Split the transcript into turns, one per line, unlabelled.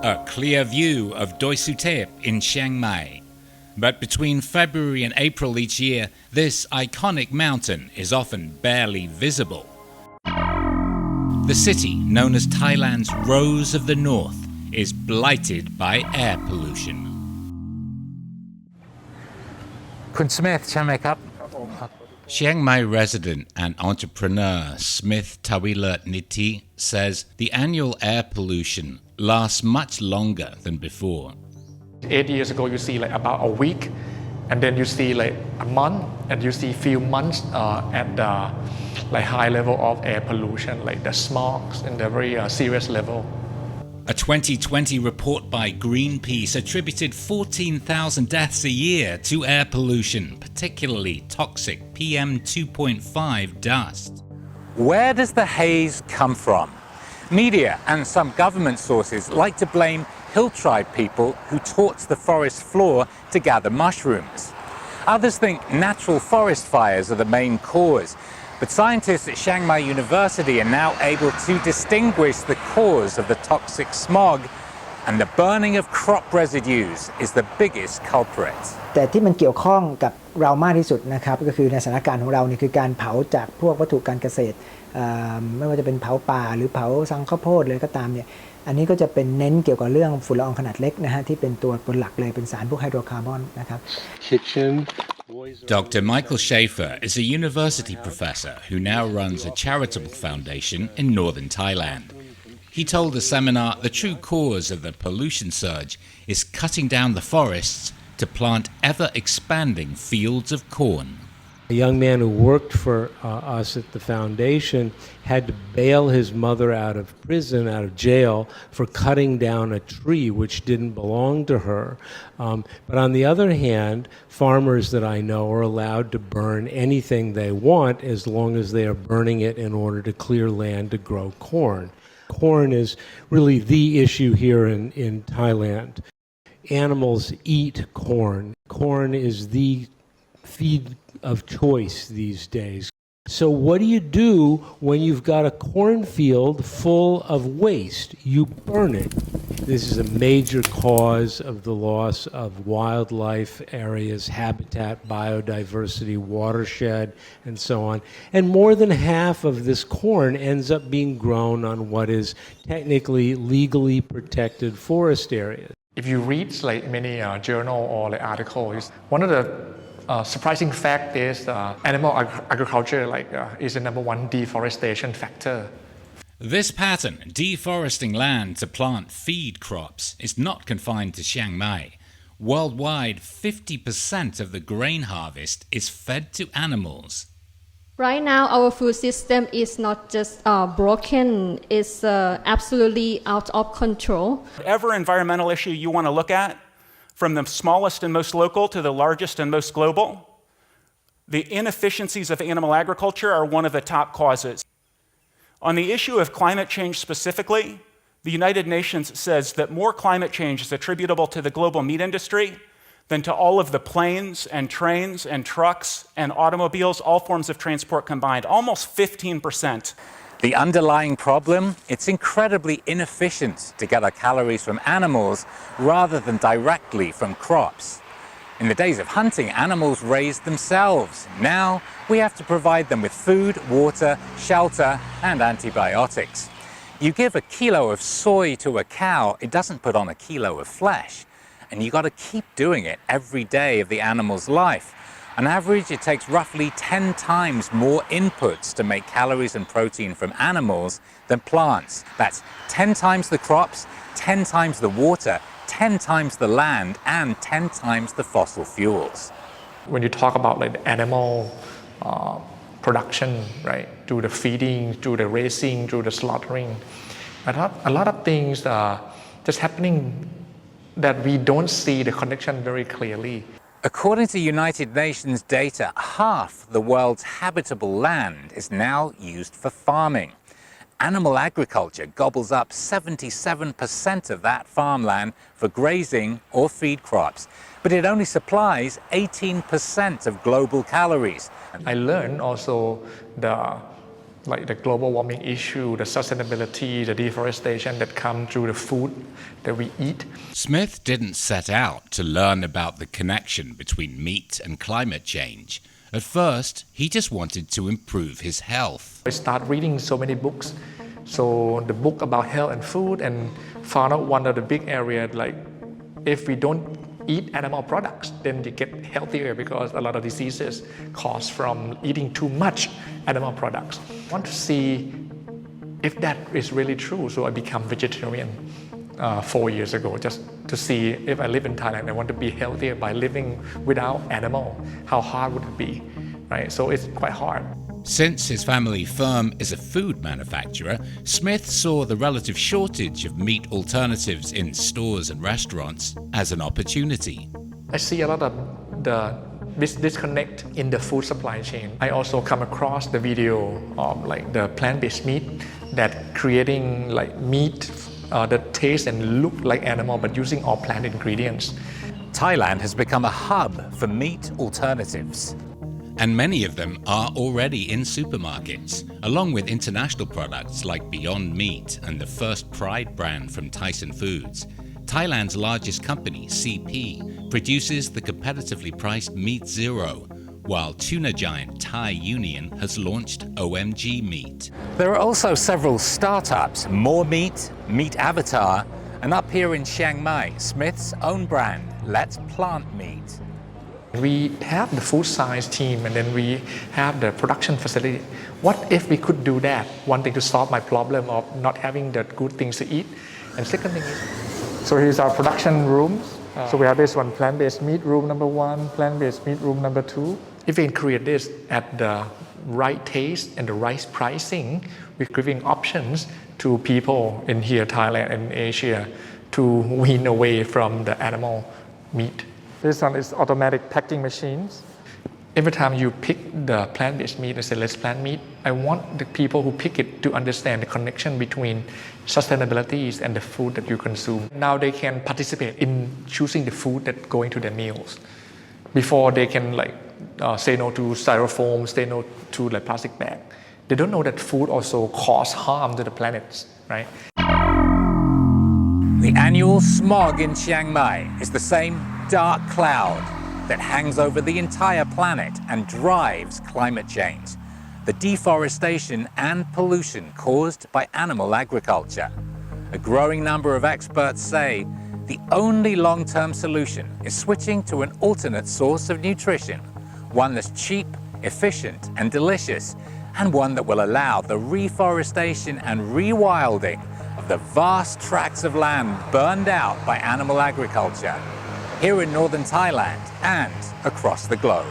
A clear view of Doi Suthep in Chiang Mai. But between February and April each year, this iconic mountain is often barely visible. The city, known as Thailand's Rose of the North, is blighted by air pollution. คุณสมิธใช่ไหมครับ Chiang Mai resident and entrepreneur Smith Tawilat Niti says the annual air pollution lasts much longer than before.
8 years ago, you see like about a week, and then you see like a month, and you see few months at the like high level of air pollution, like the smog in the very serious level.
A 2020 report by Greenpeace attributed 14,000 deaths a year to air pollution, particularly toxic PM 2.5 dust.
Where does the haze come from? Media and some government sources like to blame hill tribe people who torch the forest floor to gather mushrooms. Others think natural forest fires are the main cause. But scientists at Chiang Mai University are now able to distinguish the cause of the toxic smog, and the burning of crop residues is the biggest culprit.
แต่ที่มันเกี่ยวข้องกับเรามากที่สุดนะครับก็คือในสถานการณ์ของเรานี่คือการเผาจากพวกวัตถุการเกษตรไม่ว่าจะเป็นเผาป่าหรือเผาสังข้าวโพดเลยก็ตามเนี่ยอันนี้ก็จะเป็นเน้นเกี่ยวกับเรื่องฝุ่นละอองขนาดเล็กนะฮะที่เป็นตัวหลักเลยเป็นสารพวกไฮโดรคาร์บอนนะครับ
Dr. Michael Schaefer is a university professor who now runs a charitable foundation in northern Thailand. He told the seminar the true cause of the pollution surge is cutting down the forests to plant ever-expanding fields of corn.
A young man who worked for us at the foundation had to bail his mother out of prison, out of jail, for cutting down a tree which didn't belong to her. But on the other hand, farmers that I know are allowed to burn anything they want as long as they are burning it in order to clear land to grow corn. Corn is really the issue here in Thailand. Animals eat corn. Corn is the feed of choice these days. So what do when you've got a cornfield full of waste? You burn it. This is a major cause of the loss of wildlife areas, habitat, biodiversity, watershed, and so on. And more than half of this corn ends up being grown on what is technically legally protected forest areas.
If you read like many journal or like articles, one of the surprising fact is animal agriculture is the number one deforestation factor.
This pattern, deforesting land to plant feed crops, is not confined to Chiang Mai. Worldwide, 50% of the grain harvest is fed to animals.
Right now, our food system is not just broken, it's absolutely out of control.
Whatever environmental issue you want to look at, from the smallest and most local to the largest and most global, the inefficiencies of animal agriculture are one of the top causes. On the issue of climate change specifically, the United Nations says that more climate change is attributable to the global meat industry than to all of the planes and trains and trucks and automobiles, all forms of transport combined, almost 15%.
The underlying problem? It's incredibly inefficient to get our calories from animals rather than directly from crops. In the days of hunting, animals raised themselves. Now we have to provide them with food, water, shelter, and antibiotics. You give a kilo of soy to a cow, it doesn't put on a kilo of flesh. And you got to keep doing it every day of the animal's life. On average, it takes roughly 10 times more inputs to make calories and protein from animals than plants. That's 10 times the crops, 10 times the water, 10 times the land, and 10 times the fossil fuels.
When you talk about like the animal production, right, through the feeding, through the raising, through the slaughtering, a lot of things are just happening that we don't see the connection very clearly.
According to United Nations data, half the world's habitable land is now used for farming. Animal agriculture gobbles up 77% of that farmland for grazing or feed crops, but it only supplies 18% of global calories.
I learned also the like the global warming issue, the sustainability, the deforestation that come through the food that we eat.
Smith didn't set out to learn about the connection between meat and climate change. At first, he just wanted to improve his health.
I started reading so many books. So the book about health and food, and found out one of the big areas, like if we don't eat animal products, then you get healthier because a lot of diseases cause from eating too much animal products. I want to see if that is really true. So I become vegetarian 4 years ago, just to see if I live in Thailand, I want to be healthier by living without animal. How hard would it be, right? So it's quite hard.
Since his family firm is a food manufacturer, Smith saw the relative shortage of meat alternatives in stores and restaurants as an opportunity.
I see a lot of the disconnect in the food supply chain. I also come across the video of like the plant-based meat that creating like meat that tastes and look like animal but using all plant ingredients.
Thailand has become a hub for meat alternatives.
And many of them are already in supermarkets, along with international products like Beyond Meat and the First Pride brand from Tyson Foods. Thailand's largest company, CP, produces the competitively priced Meat Zero, while tuna giant Thai Union has launched OMG Meat.
There are also several startups, More Meat, Meat Avatar, and up here in Chiang Mai, Smith's own brand, Let's Plant Meat.
We have the food science team and then we have the production facility. What if we could do that? One thing to solve my problem of not having the good things to eat. And second thing is, so here's our production rooms. So we have this one, plant-based meat room number 1, plant-based meat room number 2. If we can create this at the right taste and the right pricing, we're giving options to people in here, Thailand and Asia, to wean away from the animal meat. This one is automatic packing machines. Every time you pick the plant-based meat and say, let's plant meat, I want the people who pick it to understand the connection between sustainability and the food that you consume. Now they can participate in choosing the food that go into their meals. Before they can say no to styrofoam, say no to the plastic bag. They don't know that food also causes harm to the planet, right?
The annual smog in Chiang Mai is the same dark cloud that hangs over the entire planet and drives climate change, the deforestation and pollution caused by animal agriculture. A growing number of experts say the only long-term solution is switching to an alternate source of nutrition, one that's cheap, efficient and delicious, and one that will allow the reforestation and rewilding of the vast tracts of land burned out by animal agriculture here in northern Thailand and across the globe.